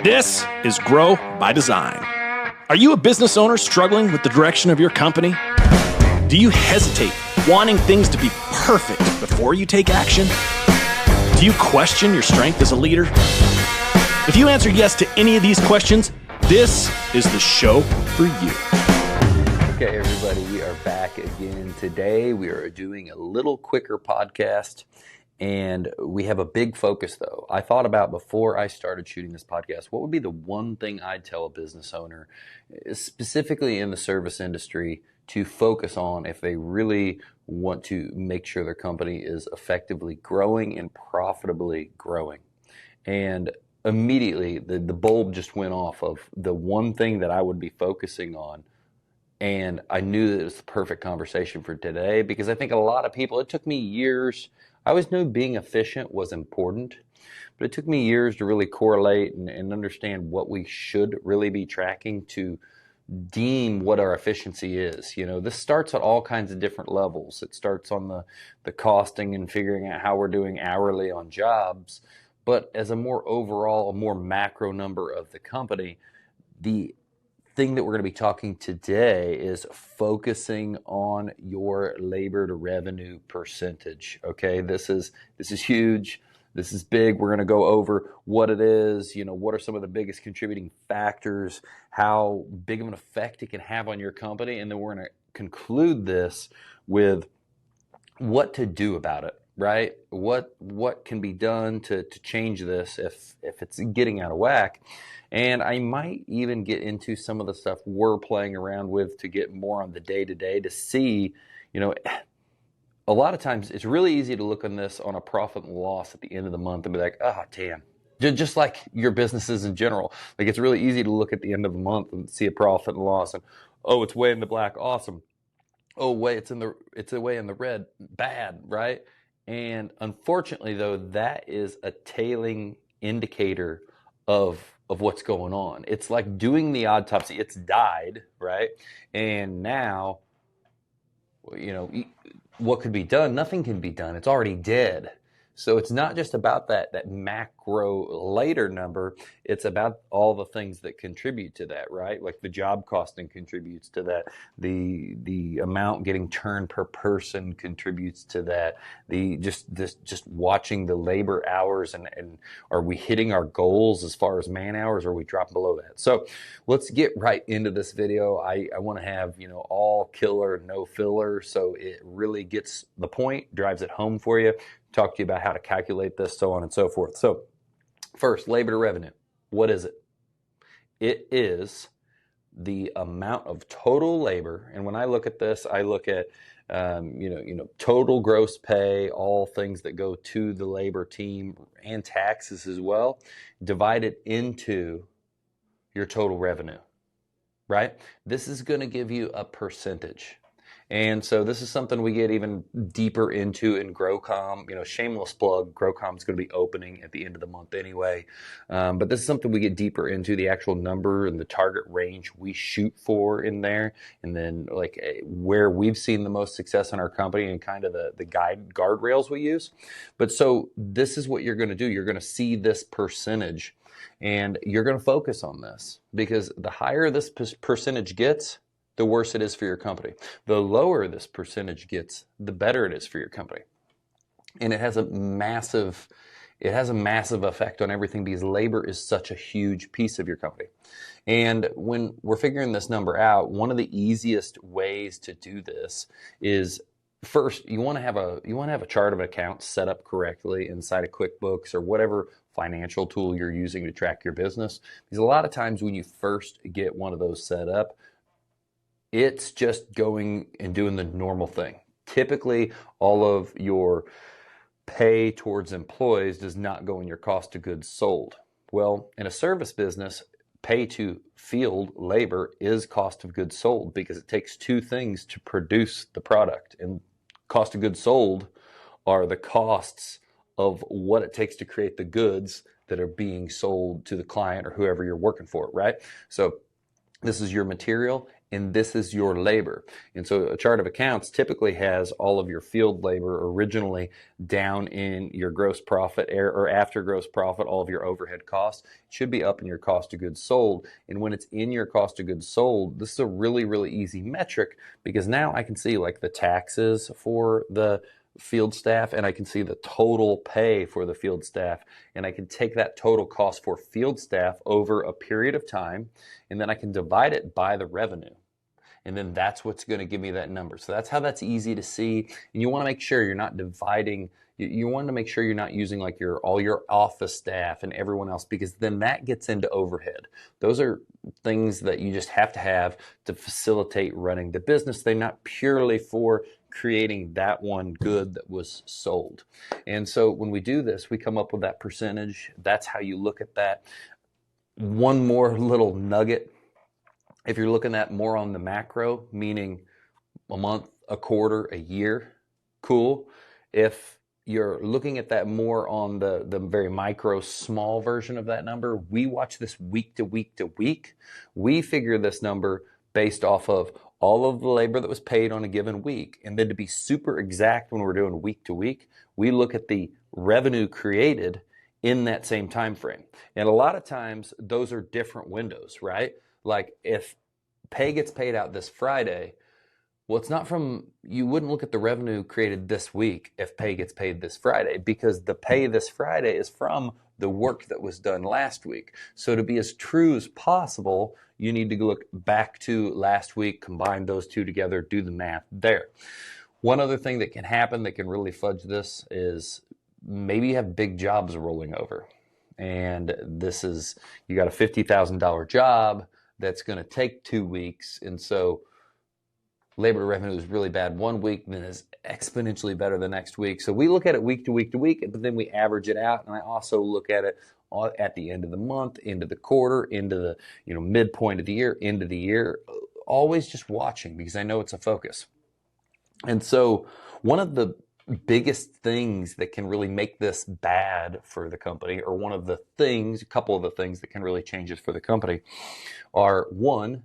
This is Grow by Design. Are you a business owner struggling with the direction of your company? Do you hesitate, wanting things to be perfect before you take action? Do you question your strength as a leader? If you answer yes to any of these questions, this is the show for you. Okay, everybody, we are back again today. We are doing a little quicker podcast, and we have a big focus, though. I thought about before I started shooting this podcast, what would be the one thing I'd tell a business owner, specifically in the service industry, to focus on if they really want to make sure their company is effectively growing and profitably growing. And immediately, the bulb just went off of the one thing that I would be focusing on. And I knew that it was the perfect conversation for today because I think a lot of people, it took me years. I always knew being efficient was important, but it took me years to really correlate and understand what we should really be tracking to deem what our efficiency is. You know, this starts at all kinds of different levels. It starts on the costing and figuring out how we're doing hourly on jobs. But as a more overall, a more macro number of the company, the thing that we're going to be talking today is focusing on your labor to revenue percentage. Okay, this is huge. This is big. We're going to go over what it is, what are some of the biggest contributing factors, how big of an effect it can have on your company, and then we're going to conclude this with what to do about it, right? What can be done to change this if it's getting out of whack. And I might even get into some of the stuff we're playing around with to get more on the day-to-day to see, a lot of times it's really easy to look on this on a profit and loss at the end of the month and be like, oh, damn. Just like your businesses in general. Like, it's really easy to look at the end of the month and see a profit and loss and, oh, it's way in the black, awesome. Oh, wait, it's way in the red, bad, right? And unfortunately, though, that is a tailing indicator of what's going on. It's like doing the autopsy. It's died, right? And now, what could be done? Nothing can be done. It's already dead. So it's not just about that macro later number. It's about all the things that contribute to that, right? Like the job costing contributes to that. The amount getting turned per person contributes to that. Just watching the labor hours and are we hitting our goals as far as man hours, or are we dropping below that? So let's get right into this video. I want to have, all killer, no filler. So it really gets the point, drives it home for you. Talk to you about how to calculate this, so on and so forth. So first, labor to revenue. What is it? It is the amount of total labor. And when I look at this, I look at, total gross pay, all things that go to the labor team and taxes as well, divided into your total revenue, right? This is going to give you a percentage. And so this is something we get even deeper into in GROW Comm. Shameless plug, GROW Comm is going to be opening at the end of the month anyway. But this is something we get deeper into, the actual number and the target range we shoot for in there. And then where we've seen the most success in our company and kind of the guardrails we use. But so this is what you're going to do. You're going to see this percentage and you're going to focus on this, because the higher this percentage gets, the worse it is for your company. The lower this percentage gets, the better it is for your company. And it has a massive effect on everything, because labor is such a huge piece of your company. And when we're figuring this number out, one of the easiest ways to do this is, first, you want to have a chart of accounts set up correctly inside of QuickBooks or whatever financial tool you're using to track your business. Because a lot of times when you first get one of those set up, it's just going and doing the normal thing. Typically, all of your pay towards employees does not go in your cost of goods sold. Well, in a service business, pay to field labor is cost of goods sold, because it takes two things to produce the product. And cost of goods sold are the costs of what it takes to create the goods that are being sold to the client or whoever you're working for, right? So This is your material, and this is your labor. And so a chart of accounts typically has all of your field labor originally down in your gross profit, or after gross profit, all of your overhead costs. It should be up in your cost of goods sold. And when it's in your cost of goods sold, this is a really, really easy metric, because now I can see like the taxes for the field staff, and I can see the total pay for the field staff, and I can take that total cost for field staff over a period of time, and then I can divide it by the revenue, and then that's what's going to give me that number. So that's how that's easy to see. And you want to make sure you're not dividing. You want to make sure you're not using like all your office staff and everyone else, because then that gets into overhead. Those are things that you just have to facilitate running the business. They're not purely for creating that one good that was sold. And so when we do this, we come up with that percentage. That's how you look at that. One more little nugget. If you're looking at more on the macro, meaning a month, a quarter, a year, cool. If you're looking at that more on the very micro, small version of that number, we watch this week to week to week. We figure this number based off of all of the labor that was paid on a given week. And then to be super exact when we're doing week to week, we look at the revenue created in that same time frame. And a lot of times those are different windows, right? Like if pay gets paid out this Friday, well, it's not from, you wouldn't look at the revenue created this week if pay gets paid this Friday, because the pay this Friday is from the work that was done last week. So to be as true as possible, you need to look back to last week, combine those two together, do the math there. One other thing that can happen that can really fudge this is maybe you have big jobs rolling over. And this is, you got a $50,000 job that's going to take 2 weeks. And so labor to revenue is really bad one week, then is exponentially better the next week. So we look at it week to week to week, but then we average it out. And I also look at it at the end of the month, into the quarter, into the midpoint of the year, into the year, always just watching, because I know it's a focus. And so one of the biggest things that can really make this bad for the company, or one of the things, a couple of the things that can really change it for the company, are one,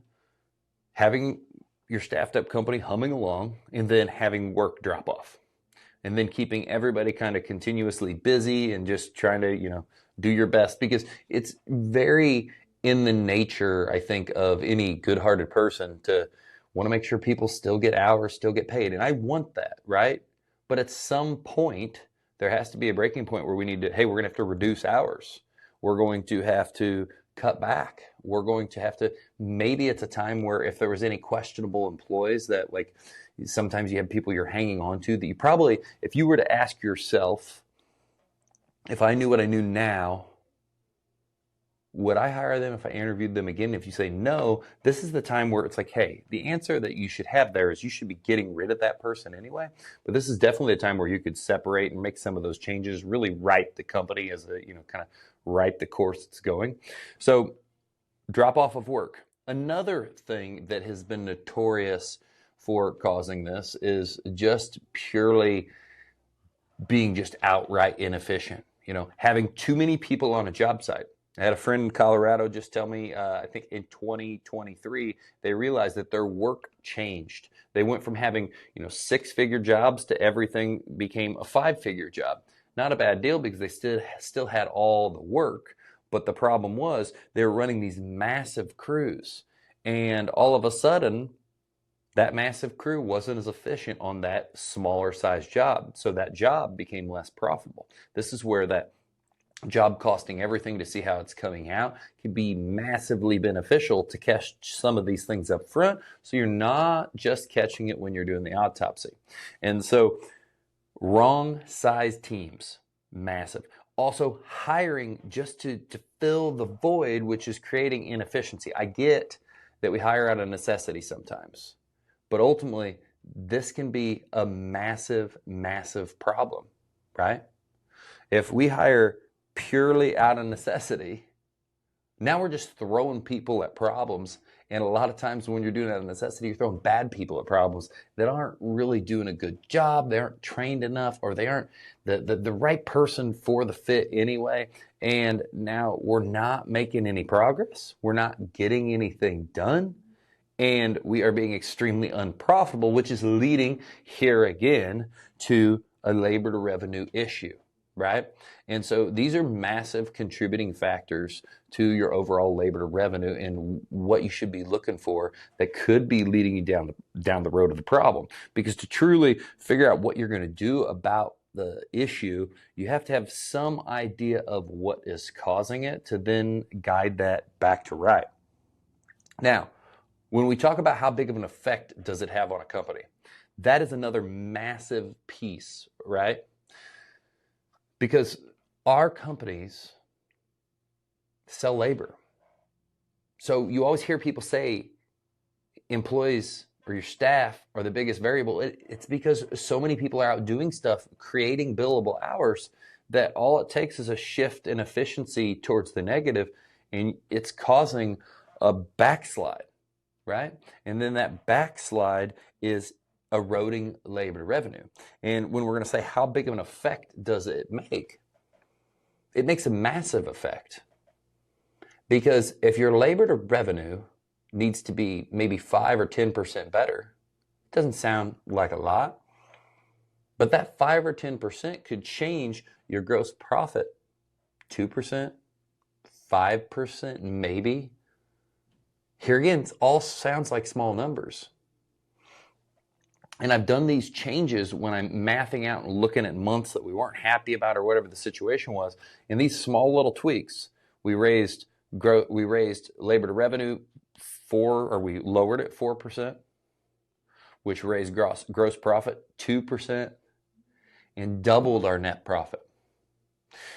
having your staffed up company humming along, and then having work drop off, and then keeping everybody kind of continuously busy and just trying to, do your best, because it's very in the nature, I think, of any good-hearted person to want to make sure people still get hours, still get paid. And I want that, right? But at some point, there has to be a breaking point where we need to, hey, we're going to have to reduce hours. We're going to have to cut back. We're going to have to, maybe it's a time where if there was any questionable employees that, like, sometimes you have people you're hanging on to that you probably, if you were to ask yourself, if I knew what I knew now, would I hire them if I interviewed them again? If you say no, this is the time where it's like, hey, the answer that you should have there is you should be getting rid of that person anyway. But this is definitely a time where you could separate and make some of those changes, really right the company as a, kind of right the course it's going. So drop off of work. Another thing that has been notorious for causing this is just purely being just outright inefficient. Having too many people on a job site. I had a friend in Colorado just tell me, I think in 2023, they realized that their work changed. They went from having, 6-figure jobs to everything became a 5-figure job. Not a bad deal, because they still had all the work. But the problem was they were running these massive crews. And all of a sudden, that massive crew wasn't as efficient on that smaller size job. So that job became less profitable. This is where that job costing everything to see how it's coming out can be massively beneficial to catch some of these things up front, so you're not just catching it when you're doing the autopsy. And so wrong size teams, massive. Also hiring just to fill the void, which is creating inefficiency. I get that we hire out of necessity sometimes, but ultimately this can be a massive, massive problem, right? If we hire purely out of necessity, Now we're just throwing people at problems. And a lot of times when you're doing that out of necessity, you're throwing bad people at problems that aren't really doing a good job. They aren't trained enough, or they aren't the right person for the fit anyway. And now we're not making any progress. We're not getting anything done. And we are being extremely unprofitable, which is leading here again to a labor to revenue issue, right? And so these are massive contributing factors to your overall labor to revenue and what you should be looking for that could be leading you down the road of the problem. Because to truly figure out what you're going to do about the issue, you have to have some idea of what is causing it to then guide that back to right. Now, when we talk about how big of an effect does it have on a company, that is another massive piece, right? Because our companies sell labor. So you always hear people say employees or your staff are the biggest variable. It's because so many people are out doing stuff, creating billable hours, that all it takes is a shift in efficiency towards the negative, and it's causing a backslide, right? And then that backslide is eroding labor revenue. And when we're going to say how big of an effect does it make, it makes a massive effect. Because if your labor to revenue needs to be maybe 5 or 10% better, it doesn't sound like a lot, but that 5 or 10% could change your gross profit 2%, 5%, maybe. Here again, it all sounds like small numbers. And I've done these changes when I'm mathing out and looking at months that we weren't happy about or whatever the situation was. And these small little tweaks, we raised labor to revenue we lowered it 4%, which raised gross profit 2% and doubled our net profit.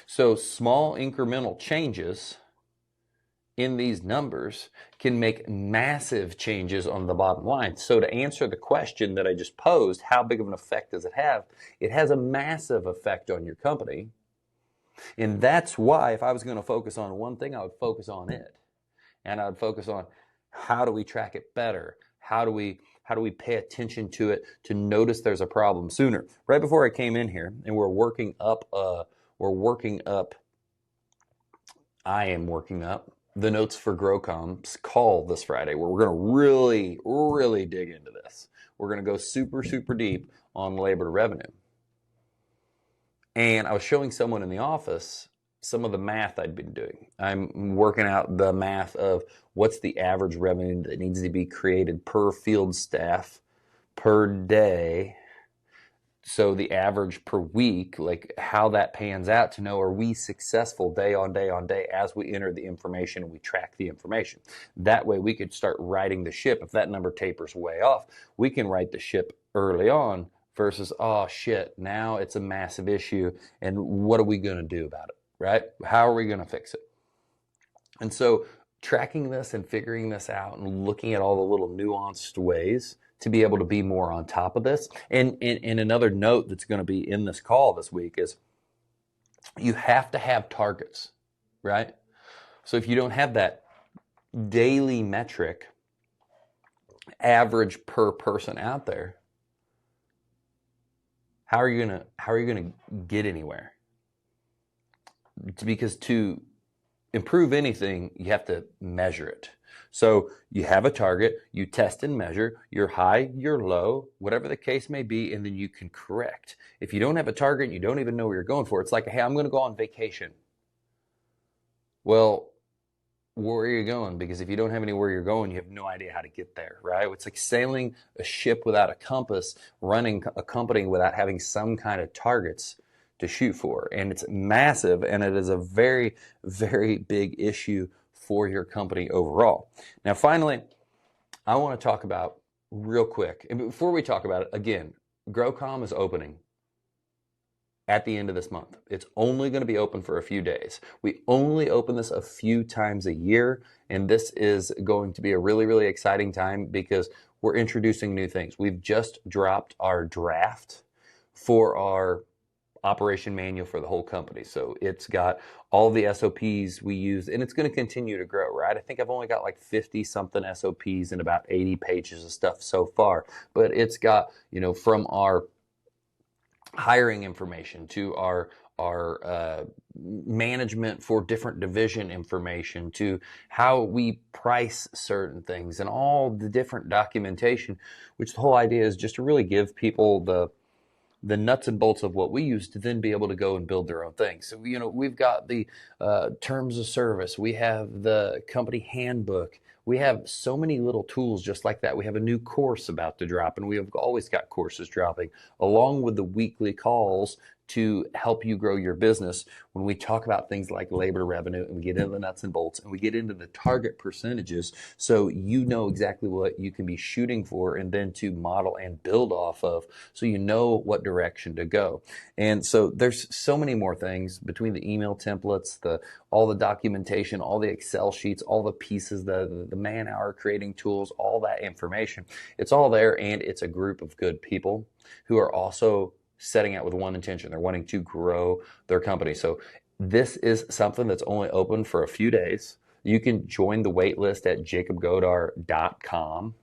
So small incremental changes in these numbers can make massive changes on the bottom line. So to answer the question that I just posed, how big of an effect does it have? It has a massive effect on your company. And that's why if I was going to focus on one thing, I would focus on it. And I would focus on how do we track it better? How do we pay attention to it to notice there's a problem sooner? Right before I came in here, and I am working up the notes for GROW Comm's call this Friday, where we're going to really, really dig into this. We're going to go super, super deep on labor to revenue. And I was showing someone in the office some of the math I'd been doing. I'm working out the math of what's the average revenue that needs to be created per field staff per day. So the average per week, like how that pans out to know, are we successful day on day on day as we enter the information and we track the information. That way we could start righting the ship. If that number tapers way off, we can right the ship early on versus, oh shit, now it's a massive issue and what are we going to do about it, right? How are we going to fix it? And so tracking this and figuring this out and looking at all the little nuanced ways to be able to be more on top of this. And another note that's going to be in this call this week is you have to have targets, right? So if you don't have that daily metric, average per person out there, how are you going to get anywhere? Because to improve anything, you have to measure it. So you have a target, you test and measure, you're high, you're low, whatever the case may be, and then you can correct. If you don't have a target and you don't even know where you're going for, it's like, hey, I'm going to go on vacation. Well, where are you going? Because if you don't have anywhere you're going, you have no idea how to get there, right? It's like sailing a ship without a compass, running a company without having some kind of targets to shoot for. And it's massive, and it is a very, very big issue for your company overall. Now, finally, I want to talk about real quick, and before we talk about it, again, GROW Comm is opening at the end of this month. It's only going to be open for a few days. We only open this a few times a year, and this is going to be a really, really exciting time because we're introducing new things. We've just dropped our draft for our operation manual for the whole company. So it's got all the SOPs we use, and it's going to continue to grow, right? I think I've only got like 50 something SOPs and about 80 pages of stuff so far, but it's got, from our hiring information to our management for different division information to how we price certain things and all the different documentation, which the whole idea is just to really give people the nuts and bolts of what we use to then be able to go and build their own thing. So, we've got the terms of service. We have the company handbook. We have so many little tools just like that. We have a new course about to drop, and we have always got courses dropping, along with the weekly calls to help you grow your business when we talk about things like labor revenue, and we get into the nuts and bolts, and we get into the target percentages, so you know exactly what you can be shooting for and then to model and build off of, so you know what direction to go. And so there's so many more things between the email templates, all the documentation, all the Excel sheets, all the pieces, the man-hour creating tools, all that information. It's all there, and it's a group of good people who are also setting out with one intention. They're wanting to grow their company. So this is something that's only open for a few days. You can join the wait list at jacobgodar.com.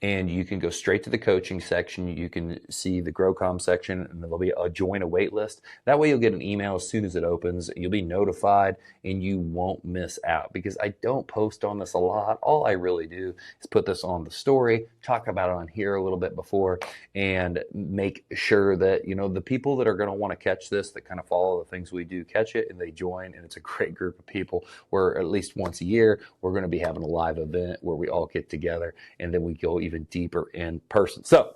And you can go straight to the coaching section. You can see the GROW Comm section, and there'll be a join a wait list. That way you'll get an email as soon as it opens. You'll be notified, and you won't miss out, because I don't post on this a lot. All I really do is put this on the story, talk about it on here a little bit before, and make sure that, the people that are going to want to catch this, that kind of follow the things we do, catch it, and they join. And it's a great group of people where at least once a year, we're going to be having a live event where we all get together, and then we go even deeper in person. So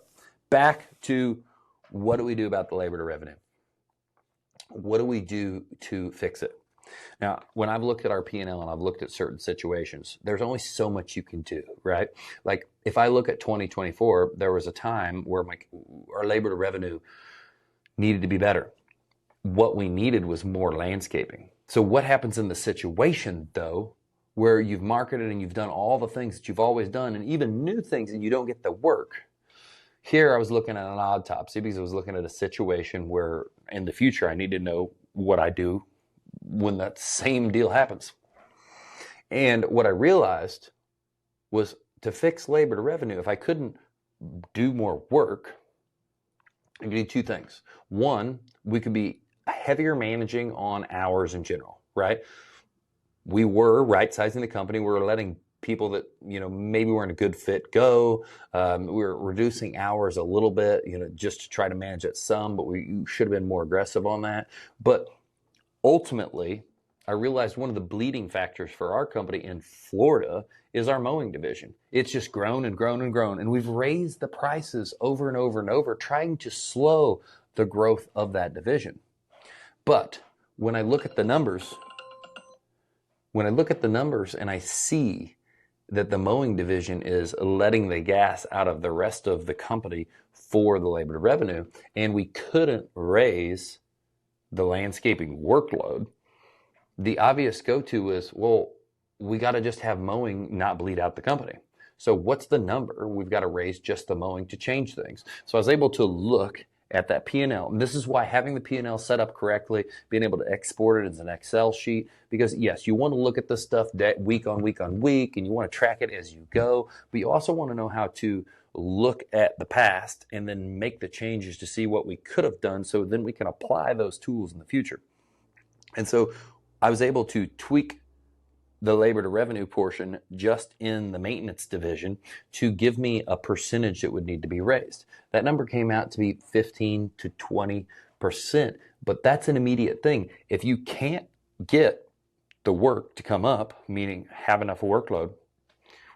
back to, what do we do about the labor to revenue? What do we do to fix it? Now, when I've looked at our P&L and I've looked at certain situations, there's only so much you can do, right? Like if I look at 2024, there was a time where our labor to revenue needed to be better. What we needed was more landscaping. So what happens in the situation, though, where you've marketed and you've done all the things that you've always done, and even new things, and you don't get the work? Here I was looking at an autopsy because I was looking at a situation where in the future I need to know what I do when that same deal happens. And what I realized was, to fix labor to revenue, if I couldn't do more work, I could do two things. One, we could be heavier managing on hours in general, right? We were right-sizing the company. We were letting people that, maybe weren't a good fit go. We were reducing hours a little bit, just to try to manage it some, but we should have been more aggressive on that. But ultimately, I realized one of the bleeding factors for our company in Florida is our mowing division. It's just grown and grown and grown. And we've raised the prices over and over and over, trying to slow the growth of that division. But when I look at the numbers, and I see that the mowing division is letting the gas out of the rest of the company for the labor to revenue, and we couldn't raise the landscaping workload, the obvious go-to is, well, we got to just have mowing not bleed out the company. So what's the number? We've got to raise just the mowing to change things. So I was able to look at that P&L. And this is why having the P&L set up correctly, being able to export it as an Excel sheet, because yes, you want to look at this stuff week on week on week, and you want to track it as you go, but you also want to know how to look at the past and then make the changes to see what we could have done, so then we can apply those tools in the future. And so I was able to tweak the labor to revenue portion just in the maintenance division to give me a percentage that would need to be raised. That number came out to be 15 to 20%, but that's an immediate thing. If you can't get the work to come up, meaning have enough workload,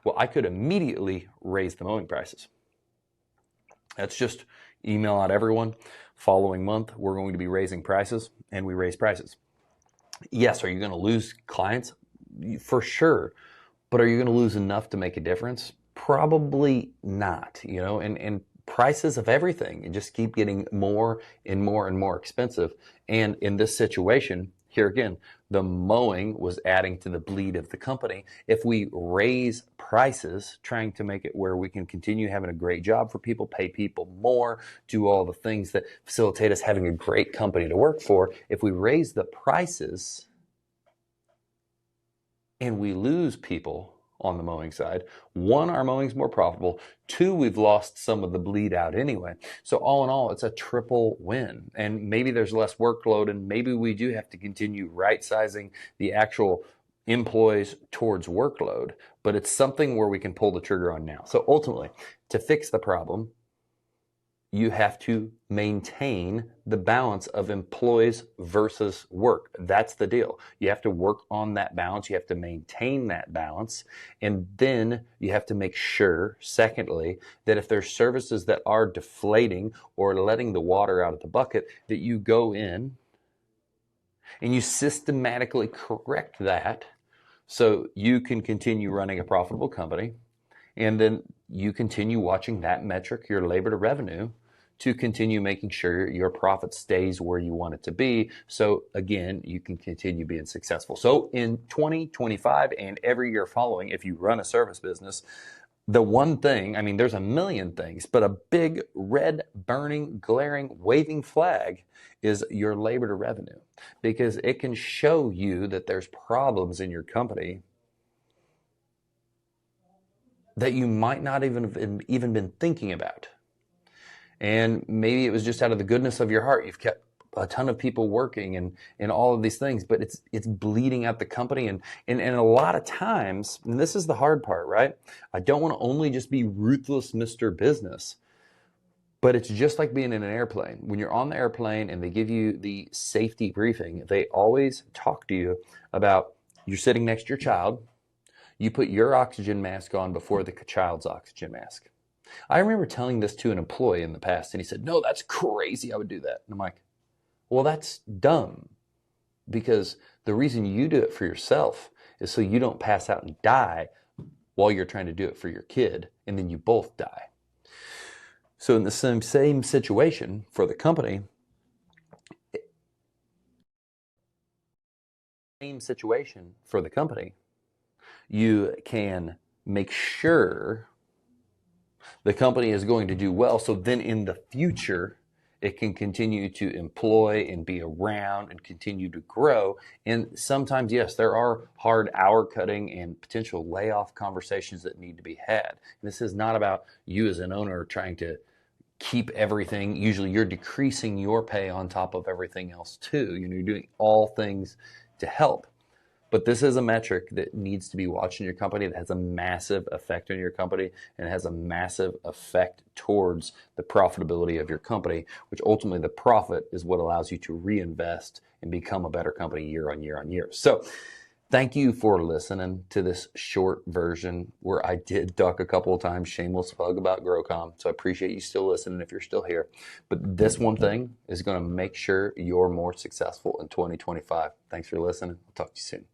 well, I could immediately raise the mowing prices. That's just email out everyone. Following month, we're going to be raising prices, and we raise prices. Yes, are you going to lose clients? For sure. But are you going to lose enough to make a difference? Probably not, and prices of everything just keep getting more and more and more expensive. And in this situation, Here again, the mowing was adding to the bleed of the company. If we raise prices, trying to make it where we can continue having a great job for people, pay people more, do all the things that facilitate us having a great company to work for, if we raise the prices and we lose people on the mowing side, one, our mowing's more profitable. Two, we've lost some of the bleed out anyway. So all in all, it's a triple win. And maybe there's less workload, and maybe we do have to continue right-sizing the actual employees towards workload, but it's something where we can pull the trigger on now. So ultimately, to fix the problem, you have to maintain the balance of employees versus work. That's the deal. You have to work on that balance. You have to maintain that balance. And then you have to make sure, secondly, that if there's services that are deflating or letting the water out of the bucket, that you go in and you systematically correct that so you can continue running a profitable company. And then you continue watching that metric, your labor to revenue, to continue making sure your profit stays where you want it to be. So again, you can continue being successful. So in 2025 and every year following, if you run a service business, the one thing, I mean, there's a million things, but a big red, burning, glaring, waving flag is your labor to revenue, because it can show you that there's problems in your company that you might not even been thinking about. And maybe it was just out of the goodness of your heart. You've kept a ton of people working and all of these things, but it's bleeding out the company. And a lot of times, and this is the hard part, right? I don't want to only just be ruthless Mr. Business, but it's just like being in an airplane. When you're on the airplane and they give you the safety briefing, they always talk to you about you're sitting next to your child. You put your oxygen mask on before the child's oxygen mask. I remember telling this to an employee in the past, and he said, "No, that's crazy. I would do that." And I'm like, well, that's dumb, because the reason you do it for yourself is so you don't pass out and die while you're trying to do it for your kid, and then you both die. So in the same situation for the company, you can make sure the company is going to do well, so then in the future, it can continue to employ and be around and continue to grow. And sometimes, yes, there are hard hour cutting and potential layoff conversations that need to be had. And this is not about you as an owner trying to keep everything. Usually you're decreasing your pay on top of everything else too. You're doing all things to help. But this is a metric that needs to be watched in your company, that has a massive effect on your company and has a massive effect towards the profitability of your company, which ultimately the profit is what allows you to reinvest and become a better company year on year on year. So thank you for listening to this short version where I did talk a couple of times, shameless plug, about GROW Comm. So I appreciate you still listening if you're still here. But this one thing is going to make sure you're more successful in 2025. Thanks for listening. I'll talk to you soon.